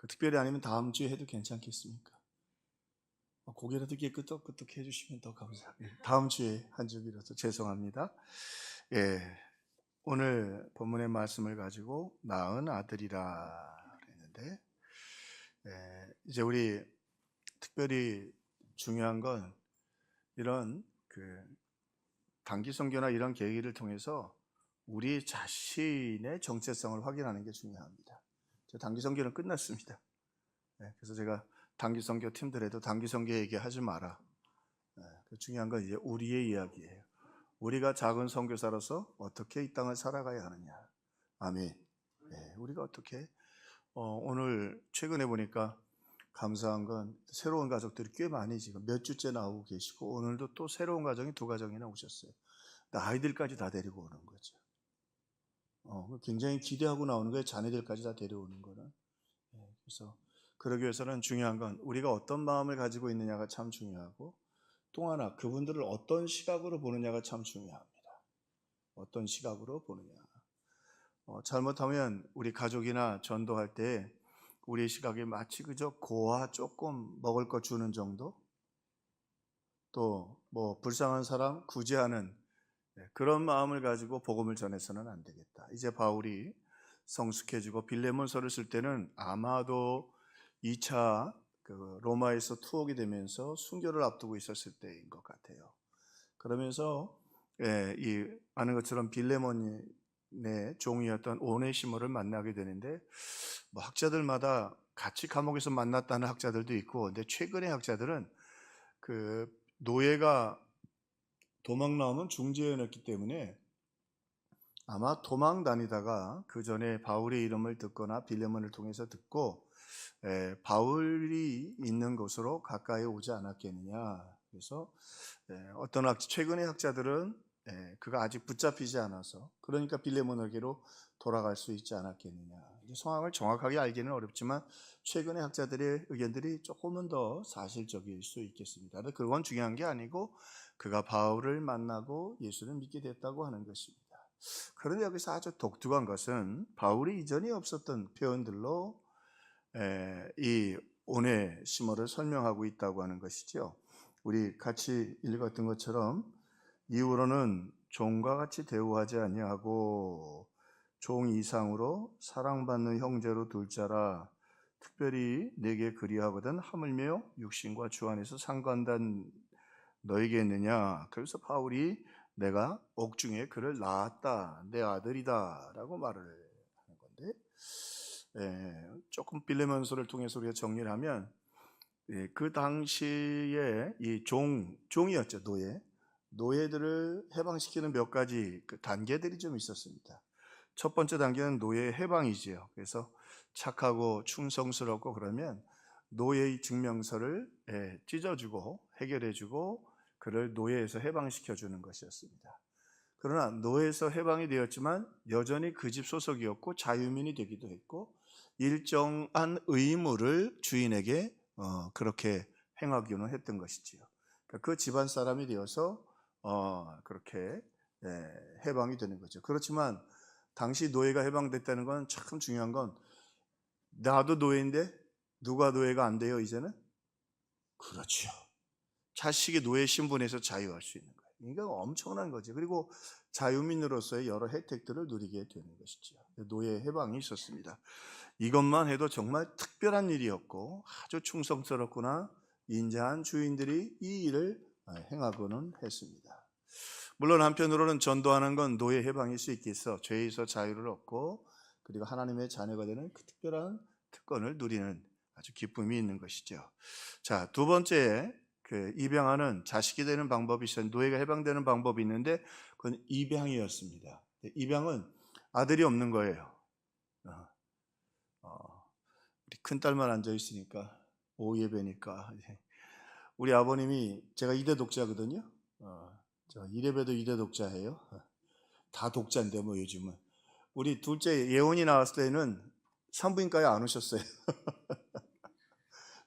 특별히 아니면 다음 주에 해도 괜찮겠습니까? 고개라도 이렇게 끄덕끄덕 해주시면 더 감사하겠습니다. 다음 주에 한 주기라서 죄송합니다. 예, 오늘 본문의 말씀을 가지고 낳은 아들이라 그랬는데, 이제 우리 특별히 중요한 건 이런 단기 선교나 이런 계기를 통해서 우리 자신의 정체성을 확인하는 게 중요합니다. 단기 선교는 끝났습니다. 그래서 제가 단기 선교 팀들에도 단기 선교 얘기하지 마라. 중요한 건 이제 우리의 이야기예요. 우리가 작은 선교사로서 어떻게 이 땅을 살아가야 하느냐. 아멘. 우리가 어떻게 오늘 최근에 보니까 감사한 건 새로운 가족들이 꽤 많이 지금 몇 주째 나오고 계시고 오늘도 또 새로운 가정이 2가정이나 오셨어요. 아이들까지 다 데리고 오는 거죠. 굉장히 기대하고 나오는 거예요. 자녀들까지 다 데려오는 거는. 그래서 그러기 위해서는 중요한 건 우리가 어떤 마음을 가지고 있느냐가 참 중요하고, 또 하나 그분들을 어떤 시각으로 보느냐가 참 중요합니다. 어떤 시각으로 보느냐. 잘못하면 우리 가족이나 전도할 때 우리의 시각이 마치 그저 고와 조금 먹을 거 주는 정도, 또 뭐 불쌍한 사람 구제하는 그런 마음을 가지고 복음을 전해서는 안 되겠다. 이제 바울이 성숙해지고 빌레몬서를 쓸 때는 아마도 2차 로마에서 투옥이 되면서 순교를 앞두고 있었을 때인 것 같아요. 그러면서 이 아는 것처럼 빌레몬의 종이었던 오네시모를 만나게 되는데, 뭐 학자들마다 같이 감옥에서 만났다는 학자들도 있고, 근데 최근의 학자들은 노예가 도망 나오면 중재였기 때문에 아마 도망 다니다가 그 전에 바울의 이름을 듣거나 빌레몬을 통해서 듣고 바울이 있는 곳으로 가까이 오지 않았겠느냐. 그래서 어떤 최근의 학자들은 그가 아직 붙잡히지 않아서 그러니까 빌레몬에게로 돌아갈 수 있지 않았겠느냐. 상황을 정확하게 알기는 어렵지만 최근의 학자들의 의견들이 조금은 더 사실적일 수 있겠습니다. 그건 중요한 게 아니고 그가 바울을 만나고 예수를 믿게 됐다고 하는 것입니다. 그런데 여기서 아주 독특한 것은 바울이 이전에 없었던 표현들로 이 오네시모를 설명하고 있다고 하는 것이죠. 우리 같이 읽었던 것처럼 이후로는 종과 같이 대우하지 아니하고 종 이상으로 사랑받는 형제로 둘 자라 특별히 내게 그리하거든 하물며 육신과 주 안에서 상관단 너에게 있느냐. 그래서 바울이 내가 옥중에 그를 낳았다, 내 아들이다 라고 말을 하는 건데, 조금 빌레몬서를 통해서 우리가 정리를 하면 그 당시에 이 종이었죠. 노예들을 해방시키는 몇 가지 단계들이 좀 있었습니다. 첫 번째 단계는 노예 해방이지요. 그래서 착하고 충성스럽고 그러면 노예의 증명서를 찢어주고 해결해주고 그를 노예에서 해방시켜주는 것이었습니다. 그러나 노예에서 해방이 되었지만 여전히 그 집 소속이었고 자유민이 되기도 했고 일정한 의무를 주인에게 그렇게 행하기는 했던 것이지요. 그러니까 그 집안 사람이 되어서 그렇게 해방이 되는 거죠. 그렇지만 당시 노예가 해방됐다는 건 참 중요한 건, 나도 노예인데 누가 노예가 안 돼요 이제는? 그렇죠. 자식이 노예 신분에서 자유할 수 있는 거예요. 그러니까 엄청난 거죠. 그리고 자유민으로서의 여러 혜택들을 누리게 되는 것이죠. 노예 해방이 있었습니다. 이것만 해도 정말 특별한 일이었고 아주 충성스럽구나 인자한 주인들이 이 일을 행하고는 했습니다. 물론 한편으로는 전도하는 건 노예 해방일 수 있겠어. 죄에서 자유를 얻고 그리고 하나님의 자녀가 되는 그 특별한 특권을 누리는 아주 기쁨이 있는 것이죠. 자, 두 번째, 입양하는 자식이 되는 방법이 있어요. 노예가 해방되는 방법이 있는데 그건 입양이었습니다. 입양은 아들이 없는 거예요. 우리 큰딸만 앉아 있으니까 오예배니까. 우리 아버님이, 제가 2대 독자거든요. 저 이래봬도 2대 독자예요. 다 독자인데 뭐 요즘은. 우리 둘째 예원이 나왔을 때는 산부인과에 안 오셨어요.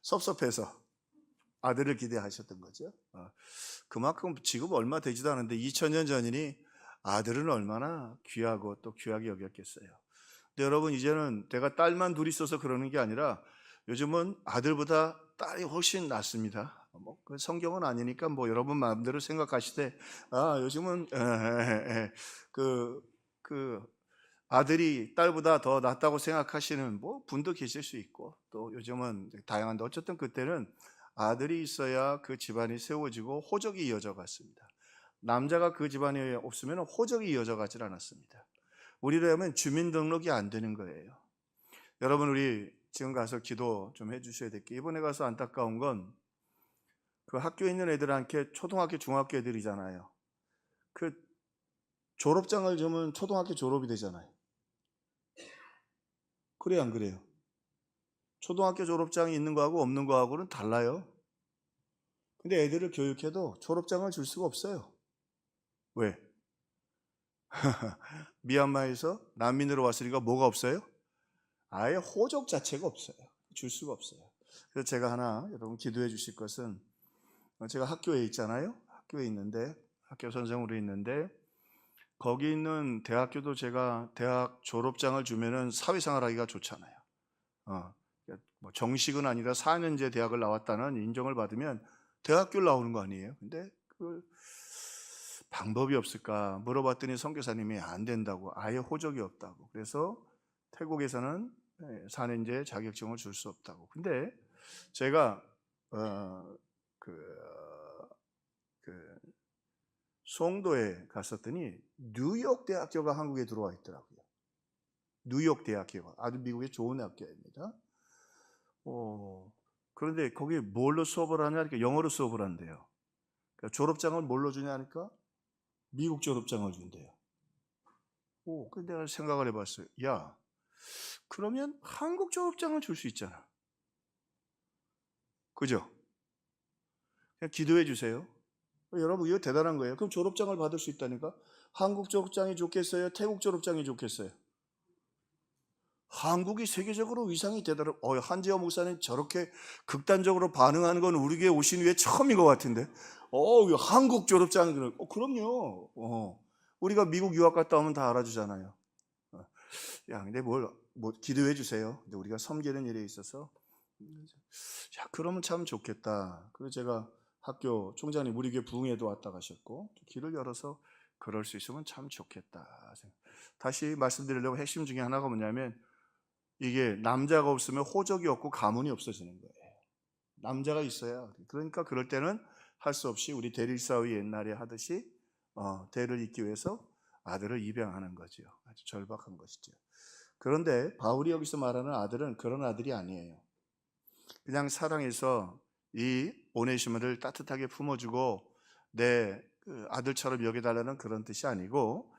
섭섭해서 아들을 기대하셨던 거죠. 그만큼 지금 얼마 되지도 않은데 2000년 전이니 아들은 얼마나 귀하고 또 귀하게 여겼겠어요. 근데 여러분, 이제는 내가 딸만 둘 있어서 그러는 게 아니라 요즘은 아들보다 딸이 훨씬 낫습니다. 그 성경은 아니니까 여러분 마음대로 생각하시되, 요즘은 그, 그 아들이 딸보다 더 낫다고 생각하시는 분도 계실 수 있고, 또 요즘은 다양한데, 어쨌든 그때는 아들이 있어야 그 집안이 세워지고 호적이 이어져 갔습니다. 남자가 그 집안에 없으면 호적이 이어져 가질 않았습니다. 우리로 하면 주민등록이 안 되는 거예요. 여러분, 우리 지금 가서 기도 좀 해주셔야 될 게, 이번에 가서 안타까운 건 그 학교에 있는 애들한테, 초등학교 중학교 애들이잖아요, 그 졸업장을 주면 초등학교 졸업이 되잖아요. 그래요, 안 그래요? 초등학교 졸업장이 있는 거하고 없는 거하고는 달라요. 근데 애들을 교육해도 졸업장을 줄 수가 없어요. 왜? 미얀마에서 난민으로 왔으니까 뭐가 없어요? 아예 호적 자체가 없어요. 줄 수가 없어요. 그래서 제가 하나 여러분 기도해 주실 것은, 제가 학교에 있잖아요. 학교에 있는데, 학교 선생으로 있는데, 거기 있는 대학교도 제가 대학 졸업장을 주면은 사회생활 하기가 좋잖아요. 정식은 아니라 4년제 대학을 나왔다는 인정을 받으면 대학교를 나오는 거 아니에요? 근데 그 방법이 없을까 물어봤더니 선교사님이 안 된다고, 아예 호적이 없다고. 그래서 태국에서는 4년제 자격증을 줄 수 없다고. 근데 제가 그 송도에 갔었더니 뉴욕 대학교가 한국에 들어와 있더라고요. 뉴욕 대학교가 아주 미국의 좋은 학교입니다. 그런데 거기 뭘로 수업을 하냐 하니까 영어로 수업을 한대요. 그러니까 졸업장을 뭘로 주냐 하니까 미국 졸업장을 준대요. 근데 내가 생각을 해봤어요. 야, 그러면 한국 졸업장을 줄 수 있잖아. 그죠? 그냥 기도해 주세요. 여러분, 이거 대단한 거예요. 그럼 졸업장을 받을 수 있다니까? 한국 졸업장이 좋겠어요? 태국 졸업장이 좋겠어요? 한국이 세계적으로 위상이 대단한, 한지호 목사님 저렇게 극단적으로 반응하는 건 우리 교회 오신 후에 처음인 것 같은데. 한국 졸업장, 그럼요. 우리가 미국 유학 갔다 오면 다 알아주잖아요. 근데 기도해 주세요. 근데 우리가 섬기는 일에 있어서, 그러면 참 좋겠다. 그래서 제가 학교 총장님 우리 교회 부흥회도 왔다 가셨고, 길을 열어서 그럴 수 있으면 참 좋겠다. 다시 말씀드리려고 핵심 중에 하나가 뭐냐면, 이게 남자가 없으면 호적이 없고 가문이 없어지는 거예요. 남자가 있어야. 그러니까 그럴 때는 할 수 없이 우리 대릴사위 옛날에 하듯이 대를 잇기 위해서 아들을 입양하는 거죠. 아주 절박한 것이죠. 그런데 바울이 여기서 말하는 아들은 그런 아들이 아니에요. 그냥 사랑해서 이 오네시모를 따뜻하게 품어주고 내 아들처럼 여겨달라는 그런 뜻이 아니고,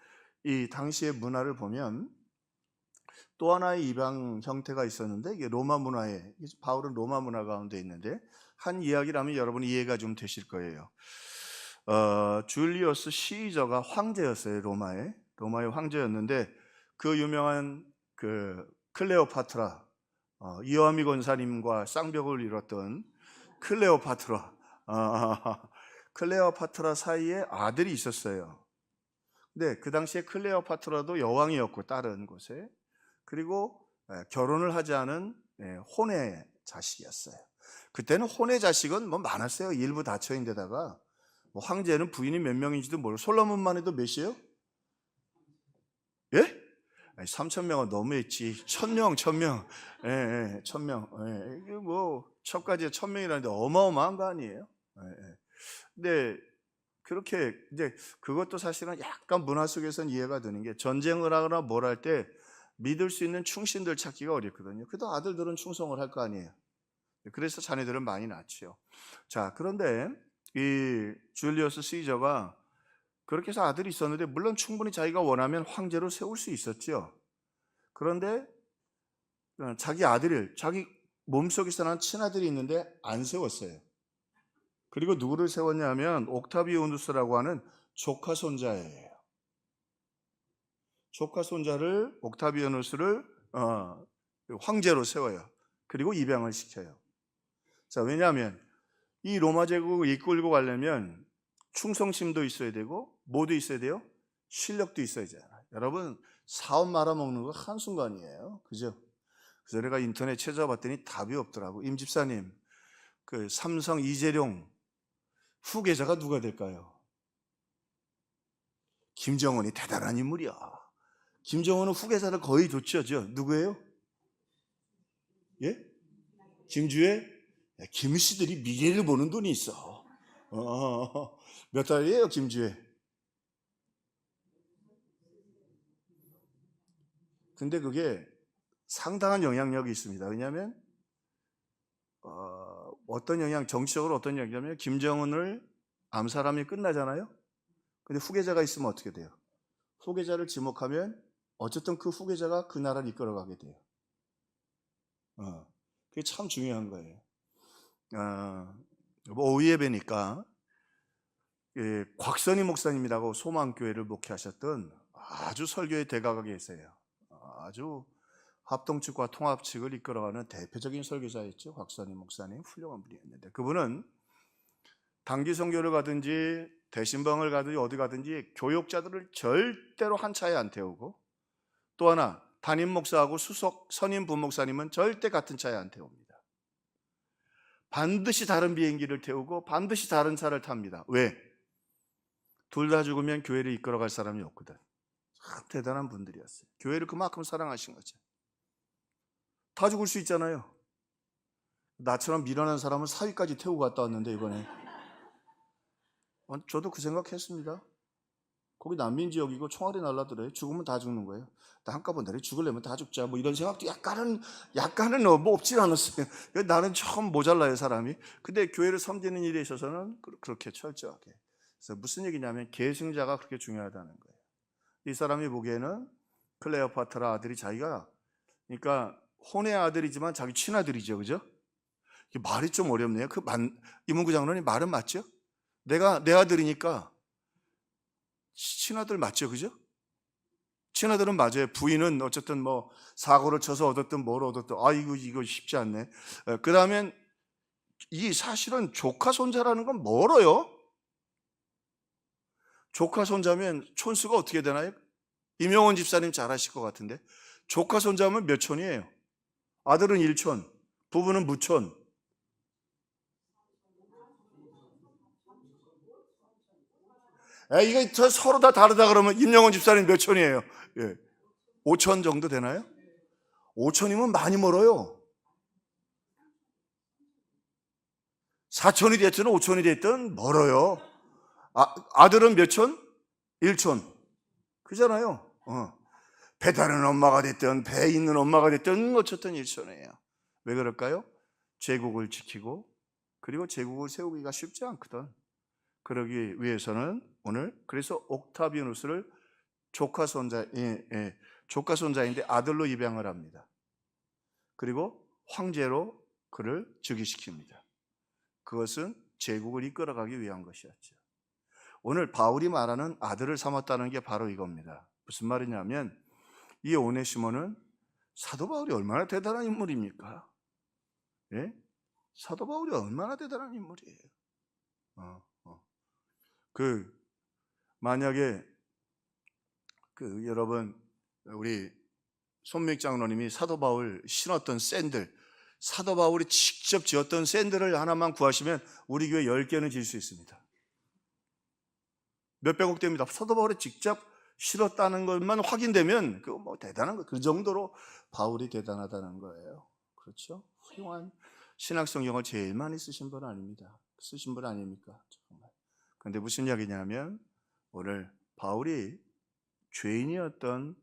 이 당시의 문화를 보면 또 하나의 입양 형태가 있었는데, 이게 로마 문화에, 바울은 로마 문화 가운데 있는데 한 이야기라면 여러분이 이해가 좀 되실 거예요. 줄리어스 시저가 황제였어요. 로마의 황제였는데, 그 유명한 그 클레오파트라, 이어미 권사님과 쌍벽을 이뤘던 클레오파트라, 클레오파트라 사이에 아들이 있었어요. 근데 그 당시에 클레오파트라도 여왕이었고, 다른 곳에, 그리고 결혼을 하지 않은 혼의 자식이었어요. 그때는 혼의 자식은 많았어요. 일부 다처인데다가 황제는 부인이 몇 명인지도 모르고, 솔로몬만 해도 몇이에요? 예? 3,000명은 너무했지. 1,000명. 1,000명. 이게 첩까지 1,000명이라는데 어마어마한 거 아니에요? 근데 그렇게, 이제 그것도 사실은 약간 문화 속에서는 이해가 되는 게, 전쟁을 하거나 뭘 할 때 믿을 수 있는 충신들 찾기가 어렵거든요. 그래도 아들들은 충성을 할 거 아니에요. 그래서 자녀들은 많이 낳죠. 자, 그런데 이 줄리어스 시저가 그렇게 해서 아들이 있었는데, 물론 충분히 자기가 원하면 황제로 세울 수 있었죠. 그런데 자기 아들을, 자기 몸속에서 난 친아들이 있는데 안 세웠어요. 그리고 누구를 세웠냐면 옥타비아누스라고 하는 조카 손자예요. 조카 손자를, 옥타비아누스를 황제로 세워요. 그리고 입양을 시켜요. 자, 왜냐하면 이 로마 제국을 이끌고 가려면 충성심도 있어야 되고, 뭐도 있어야 돼요? 실력도 있어야 되잖아요. 여러분, 사업 말아먹는 거 한순간이에요. 그죠? 그래서 내가 인터넷 찾아봤더니 답이 없더라고. 임 집사님, 그 삼성 이재룡 후계자가 누가 될까요? 김정은이 대단한 인물이야. 김정은은 후계자를 거의 줬죠. 누구예요? 예? 김주혜? 김씨들이 미래를 보는 돈이 있어. 몇 달이에요, 김주혜? 근데 그게 상당한 영향력이 있습니다. 왜냐하면 정치적으로 어떤 영향이냐면 김정은을 암살하면 끝나잖아요. 근데 후계자가 있으면 어떻게 돼요? 후계자를 지목하면 어쨌든 그 후계자가 그 나라를 이끌어가게 돼요. 그게 참 중요한 거예요. 오후에 뵈니까 곽선희 목사님이라고 소망교회를 목회하셨던 아주 설교의 대가가 계세요. 아주 합동 측과 통합 측을 이끌어가는 대표적인 설교자였죠. 곽선희 목사님, 훌륭한 분이었는데 그분은 단기 선교를 가든지 대신방을 가든지 어디 가든지 교역자들을 절대로 한 차에 안 태우고, 또 하나 담임 목사하고 수석 선임 부목사님은 절대 같은 차에 안 태웁니다. 반드시 다른 비행기를 태우고 반드시 다른 차를 탑니다. 왜? 둘 다 죽으면 교회를 이끌어갈 사람이 없거든. 참 대단한 분들이었어요. 교회를 그만큼 사랑하신 거죠. 다 죽을 수 있잖아요. 나처럼 미련한 사람은 사위까지 태우고 갔다 왔는데 이번에 저도 그 생각했습니다. 거기 난민 지역이고 총알이 날라들어요. 죽으면 다 죽는 거예요. 나 한꺼번에 죽으려면 다 죽자. 뭐 이런 생각도 약간은 뭐 없진 않았어요. 나는 참 모자라요, 사람이. 근데 교회를 섬기는 일에 있어서는 그렇게 철저하게. 그래서 무슨 얘기냐면 계승자가 그렇게 중요하다는 거예요. 이 사람이 보기에는 클레오파트라 아들이 자기가, 그러니까 혼의 아들이지만 자기 친아들이죠, 그죠? 말이 좀 어렵네요. 이문구 장로님 말은 맞죠? 내가 내 아들이니까 친아들 맞죠, 그죠? 친아들은 맞아요. 부인은 어쨌든 뭐 사고를 쳐서 얻었든 뭘 얻었든 이거 쉽지 않네. 그 다음엔 이 사실은 조카 손자라는 건 멀어요. 조카 손자면 촌수가 어떻게 되나요? 임영원 집사님 잘 아실 것 같은데 조카 손자면 몇 촌이에요? 아들은 1촌, 부부는 무촌. 이거 서로 다 다르다 그러면 임영원 집사님 몇 촌이에요? 5촌 정도 되나요? 5촌이면 많이 멀어요. 4촌이 됐든 5촌이 됐든 멀어요. 아들은 몇 촌? 1촌. 그잖아요. 배 타는 엄마가 됐든 배 있는 엄마가 됐든 어쨌든 1촌이에요. 왜 그럴까요? 제국을 지키고 그리고 제국을 세우기가 쉽지 않거든. 그러기 위해서는 오늘 그래서 옥타비누스를 조카 손자인데 아들로 입양을 합니다. 그리고 황제로 그를 즉위시킵니다. 그것은 제국을 이끌어가기 위한 것이었죠. 오늘 바울이 말하는 아들을 삼았다는 게 바로 이겁니다. 무슨 말이냐면 이 오네시모는 사도 바울이 얼마나 대단한 인물입니까? 예? 사도 바울이 얼마나 대단한 인물이에요. 만약에 여러분 우리 손믹 장로님이 사도 바울 신었던 샌들, 사도 바울이 직접 지었던 샌들을 하나만 구하시면 우리 교회 10개는 질 수 있습니다. 몇백억 됩니다. 사도 바울이 직접 실었다는 것만 확인되면 그거 뭐 대단한 거, 그 정도로 바울이 대단하다는 거예요. 그렇죠? 훌륭한 신학 성경을 제일 많이 쓰신 분 아닙니다. 쓰신 분 아닙니까? 정말. 그런데 무슨 이야기냐면 오늘 바울이 죄인이었던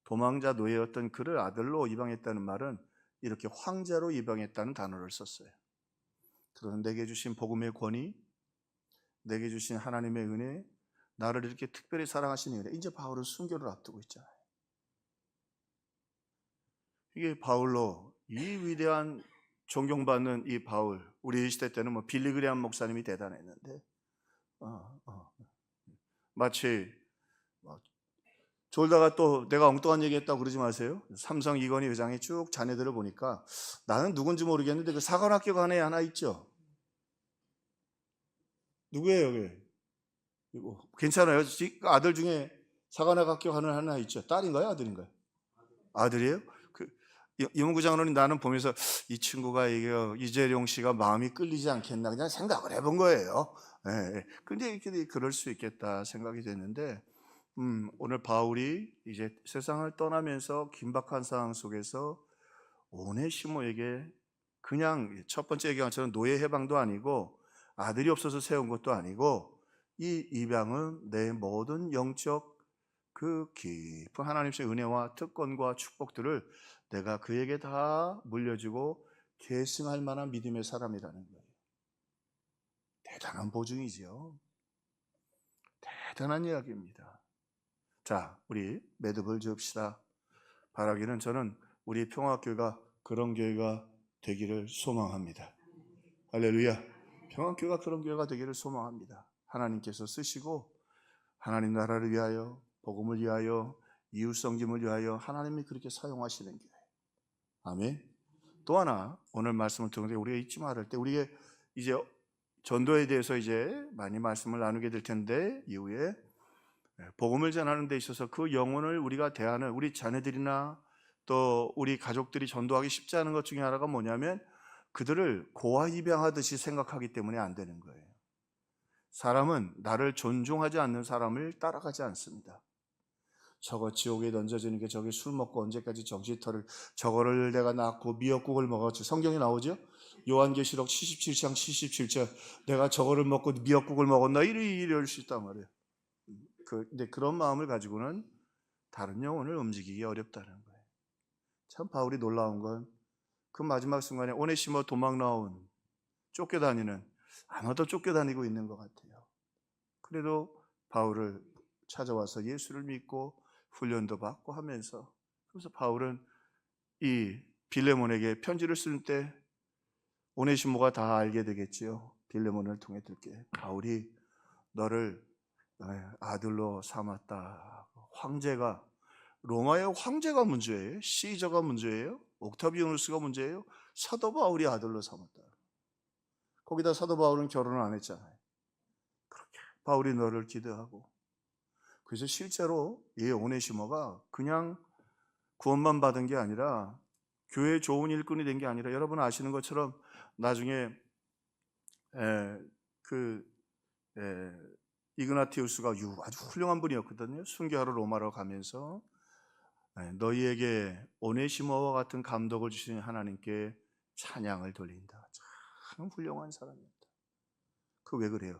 도망자 노예였던 그를 아들로 입양했다는 말은 이렇게 황제로 입양했다는 단어를 썼어요. 그런데 내게 주신 복음의 권위, 내게 주신 하나님의 은혜, 나를 이렇게 특별히 사랑하시는 은혜. 이제 바울은 순교를 앞두고 있잖아요. 이게 바울로 이 위대한 존경받는 이 바울, 우리 시대 때는 뭐 빌리그레암 목사님이 대단했는데 마치 졸다가 또 내가 엉뚱한 얘기했다고 그러지 마세요. 삼성 이건희 회장이 쭉 자녀들을 보니까 나는 누군지 모르겠는데 그 사관학교 안에 하나 있죠. 누구예요? 그게? 괜찮아요. 아들 중에 사관학교 하나 있죠. 딸인가요? 아들인가요? 아들이에요? 이문구 장로님 나는 보면서 이 친구가 이게 이재룡 씨가 마음이 끌리지 않겠나 그냥 생각을 해본 거예요. 예, 예. 근데 그럴 수 있겠다 생각이 됐는데 오늘 바울이 이제 세상을 떠나면서 긴박한 상황 속에서 오네시모에게 그냥 첫 번째 얘기한 것처럼 노예 해방도 아니고 아들이 없어서 세운 것도 아니고 이 입양은 내 모든 영적 그 깊은 하나님의 은혜와 특권과 축복들을 내가 그에게 다 물려주고 계승할 만한 믿음의 사람이라는 거예요. 대단한 보증이지요. 대단한 이야기입니다. 자, 우리 매듭을 지읍시다. 바라기는 저는 우리 평화교회가 그런 교회가 되기를 소망합니다. 할렐루야. 평화교회가 그런 교회가 되기를 소망합니다. 하나님께서 쓰시고 하나님 나라를 위하여, 복음을 위하여, 이웃성김을 위하여 하나님이 그렇게 사용하시는 교회. 아멘. 또 하나 오늘 말씀을 통해서 우리가 잊지 말을 때 우리가 이제 전도에 대해서 이제 많이 말씀을 나누게 될 텐데 이후에 복음을 전하는 데 있어서 그 영혼을 우리가 대하는 우리 자녀들이나 또 우리 가족들이 전도하기 쉽지 않은 것 중에 하나가 뭐냐면 그들을 고아 입양하듯이 생각하기 때문에 안 되는 거예요. 사람은 나를 존중하지 않는 사람을 따라가지 않습니다. 저거 지옥에 던져지는 게 저게 술 먹고 언제까지 정신털을 저거를 내가 낳고 미역국을 먹었지. 성경에 나오죠? 요한계시록 77장 77절 내가 저거를 먹고 미역국을 먹었나 이럴 수 있단 말이에요. 근데 그런 마음을 가지고는 다른 영혼을 움직이기 어렵다는 거예요. 참 바울이 놀라운 건 그 마지막 순간에 오네시모 도망 나온 쫓겨다니는 아마도 쫓겨다니고 있는 것 같아요. 그래도 바울을 찾아와서 예수를 믿고 훈련도 받고 하면서 그래서 바울은 이 빌레몬에게 편지를 쓸 때 오네시모가 다 알게 되겠지요. 빌레몬을 통해 들게 바울이 너를 아들로 삼았다. 황제가 로마의 황제가 문제예요? 시저가 문제예요? 옥타비아누스가 문제예요? 사도 바울이 아들로 삼았다. 거기다 사도 바울은 결혼을 안 했잖아요. 그렇게 바울이 너를 기대하고 그래서 실제로 이 오네시모가 그냥 구원만 받은 게 아니라 교회 좋은 일꾼이 된 게 아니라 여러분 아시는 것처럼 나중에 이그나티우스가 아주 훌륭한 분이었거든요. 순교하러 로마로 가면서 너희에게 오네시모와 같은 감독을 주신 하나님께 찬양을 돌린다. 참 훌륭한 사람이었다. 그 왜 그래요?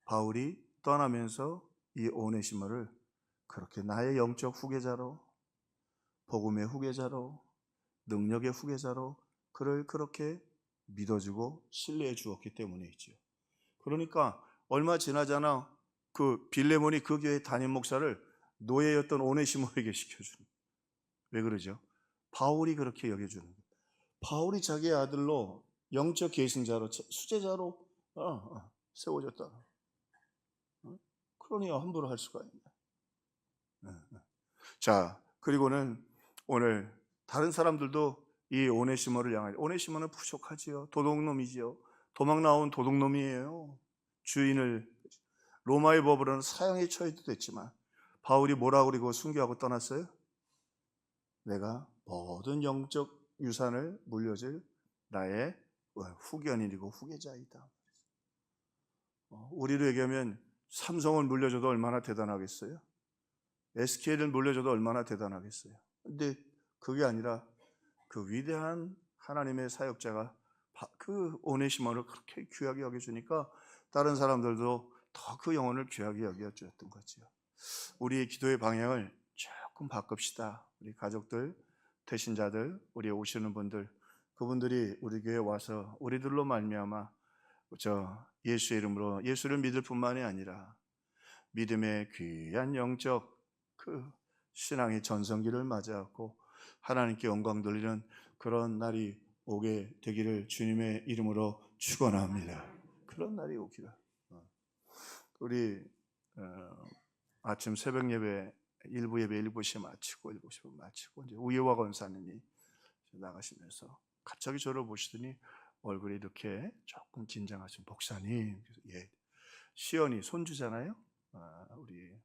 바울이 떠나면서 이 오네시모를 그렇게 나의 영적 후계자로, 복음의 후계자로, 능력의 후계자로 그를 그렇게 믿어주고 신뢰해 주었기 때문이죠. 그러니까 얼마 지나잖아 그 빌레몬이 그 교회 담임 목사를 노예였던 오네시모에게 시켜주는. 왜 그러죠? 바울이 그렇게 여겨주는 거예요. 바울이 자기의 아들로 영적 계승자로 수제자로 세워졌다. 그러니 함부로 할 수가 있나. 자, 그리고는 오늘 다른 사람들도 이 오네시모를 향해 오네시모는 부족하지요. 도둑놈이지요. 도망 나온 도둑놈이에요. 주인을 로마의 법으로는 사형에 처해도 됐지만 바울이 뭐라고 그리고 순교하고 떠났어요? 내가 모든 영적 유산을 물려줄 나의 후견인이고 후계자이다. 우리로 얘기하면 삼성을 물려줘도 얼마나 대단하겠어요? SK를 물려줘도 얼마나 대단하겠어요? 근데 그게 아니라 그 위대한 하나님의 사역자가 그 오네시모를 그렇게 귀하게 여겨주니까 다른 사람들도 더 그 영혼을 귀하게 여겨줬던 거죠. 우리의 기도의 방향을 조금 바꿉시다. 우리 가족들, 태신자들, 우리 오시는 분들, 그분들이 우리 교회에 와서 우리들로 말미암아 예수의 이름으로 예수를 믿을 뿐만이 아니라 믿음의 귀한 영적 그 신앙의 전성기를 맞이하고 하나님께 영광 돌리는 그런 날이 오게 되기를 주님의 이름으로 축원합니다. 그런 날이 오기를. 우리 아침 새벽 예배 일부 예배 7시에 마치고 7시 마치고 이제 우예화 권사님이 나가시면서 갑자기 저를 보시더니 얼굴이 이렇게 조금 긴장하신 목사님, 예, 시연이 손주잖아요. 우리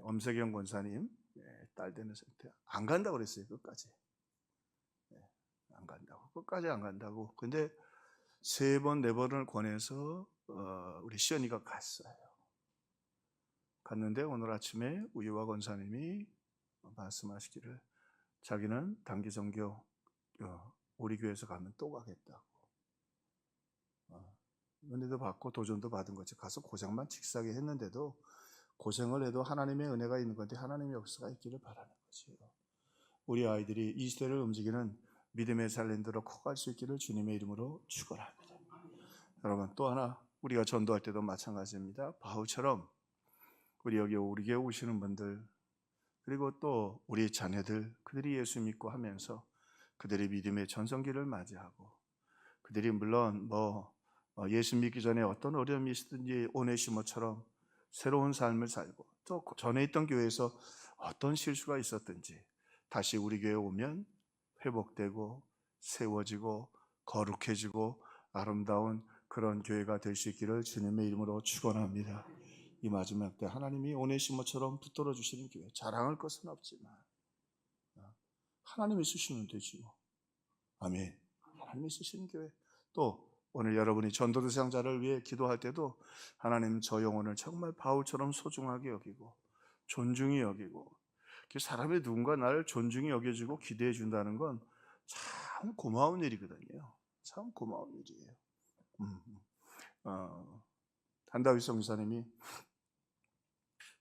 엄세경 권사님 딸 되는 상태. 안 간다고 그랬어요. 끝까지. 안 간다고. 끝까지 안 간다고. 근데 3번, 4번을 권해서 우리 시연이가 갔어요. 갔는데 오늘 아침에 우유와 권사님이 말씀하시기를 자기는 단기 선교 우리 교회에서 가면 또 가겠다고. 은혜도 받고 도전도 받은 거지. 가서 고생만 직사하게 했는데도 고생을 해도 하나님의 은혜가 있는 건데 하나님의 역사가 있기를 바라는 거지요. 우리 아이들이 이 시대를 움직이는 믿음의 살린들로 커갈 수 있기를 주님의 이름으로 축원합니다. 여러분, 또 하나 우리가 전도할 때도 마찬가지입니다. 바울처럼 우리 여기 우리 교회 오시는 분들, 그리고 또 우리 자녀들, 그들이 예수 믿고 하면서 그들이 믿음의 전성기를 맞이하고, 그들이 물론 예수 믿기 전에 어떤 어려움이 있었든지 오네시모처럼 새로운 삶을 살고, 또 전에 있던 교회에서 어떤 실수가 있었든지 다시 우리 교회에 오면 회복되고 세워지고 거룩해지고 아름다운 그런 교회가 될 수 있기를 주님의 이름으로 축원합니다. 이 마지막 때 하나님이 오네시모처럼 붙들어 주시는 교회, 자랑할 것은 없지만 하나님이 쓰시면 되지 뭐. 아멘. 하나님이 쓰시는 교회. 또 오늘 여러분이 전도 대상자를 위해 기도할 때도 하나님 저 영혼을 정말 바울처럼 소중하게 여기고 존중히 여기고, 사람이 누군가 나를 존중히 여겨주고 기대해 준다는 건 참 고마운 일이거든요. 참 고마운 일이에요. 한다윗 성사님이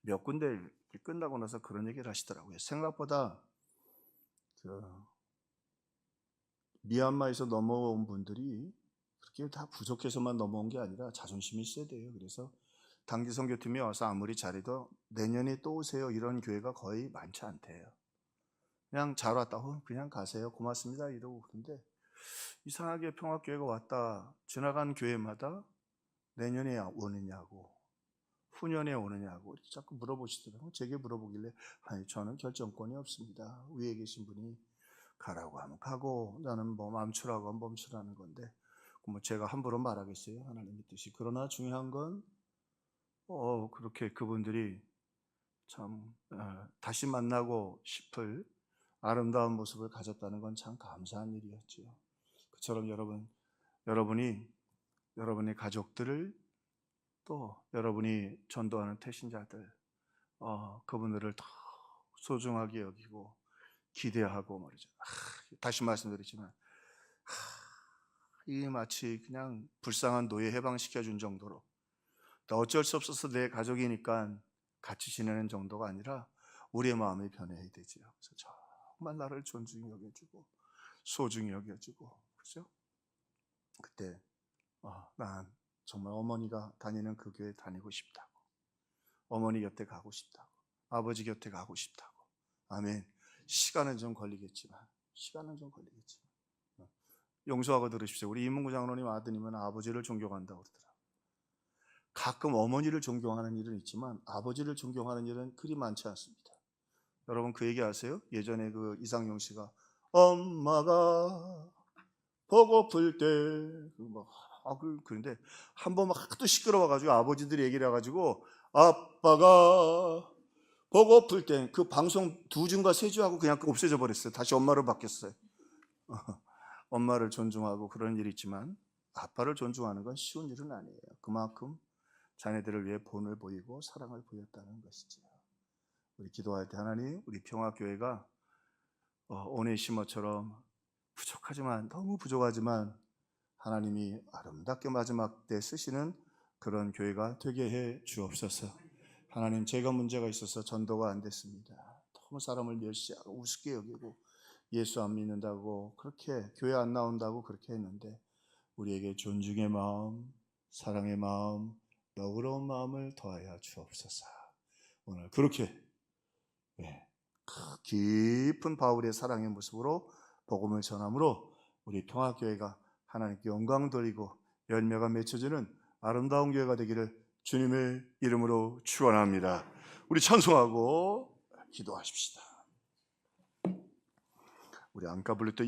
몇 군데 끝나고 나서 그런 얘기를 하시더라고요. 생각보다 미얀마에서 넘어온 분들이 그렇게 다 부족해서만 넘어온 게 아니라 자존심이 있어야 돼요. 그래서 단기 선교팀이 와서 아무리 잘해도 내년에 또 오세요 이런 교회가 거의 많지 않대요. 그냥 잘 왔다 그냥 가세요 고맙습니다 이러고. 근데 이상하게 평화교회가 왔다 지나간 교회마다 내년에 오느냐고 후년에 오느냐고 자꾸 물어보시더라고요. 제게 물어보길래 아니 저는 결정권이 없습니다. 위에 계신 분이 가라고 하면 가고 나는 멈추라고 하면 멈추라는 건데 제가 함부로 말하겠어요. 하나님의 뜻이. 그러나 중요한 건 그렇게 그분들이 참 다시 만나고 싶을 아름다운 모습을 가졌다는 건 참 감사한 일이었죠. 그처럼 여러분의 가족들을 또 여러분이 전도하는 태신자들 그분들을 더 소중하게 여기고 기대하고 말이죠. 다시 말씀드리지만 이 마치 그냥 불쌍한 노예 해방시켜 준 정도로 어쩔 수 없어서 내 가족이니까 같이 지내는 정도가 아니라 우리의 마음이 변해야 되죠. 그래서 정말 나를 존중히 여겨주고 소중히 여겨주고 그렇죠? 그때 난 정말 어머니가 다니는 그 교회 다니고 싶다고, 어머니 곁에 가고 싶다고, 아버지 곁에 가고 싶다고. 아멘. 시간은 좀 걸리겠지만 용서하고 들으십시오. 우리 이문구 장로님 아드님은 아버지를 존경한다고 그러더라고요. 가끔 어머니를 존경하는 일은 있지만 아버지를 존경하는 일은 그리 많지 않습니다. 여러분 그 얘기 아세요? 예전에 그 이상용 씨가 엄마가 보고플 때 그런데 한 번 하도 시끄러워가지고 아버지들이 얘기를 해가지고 아빠가 보고플 때 그 방송 2주인가 3주 하고 그냥 없어져 버렸어요. 다시 엄마로 바뀌었어요. 엄마를 존중하고 그런 일이 있지만 아빠를 존중하는 건 쉬운 일은 아니에요. 그만큼 자녀들을 위해 본을 보이고 사랑을 보였다는 것이죠. 우리 기도할 때 하나님 우리 평화교회가 오네시모처럼 부족하지만 너무 부족하지만 하나님이 아름답게 마지막 때 쓰시는 그런 교회가 되게 해 주옵소서. 하나님 제가 문제가 있어서 전도가 안 됐습니다. 너무 사람을 멸시하고 우습게 여기고 예수 안 믿는다고 그렇게 교회 안 나온다고 그렇게 했는데 우리에게 존중의 마음, 사랑의 마음, 너그러운 마음을 더하여 주옵소서. 오늘 그렇게 깊은 바울의 사랑의 모습으로 복음을 전함으로 우리 평화교회가 하나님께 영광 돌리고 열매가 맺혀지는 아름다운 교회가 되기를 주님의 이름으로 축원합니다. 우리 찬송하고 기도하십시다. 우리 안가 부를 때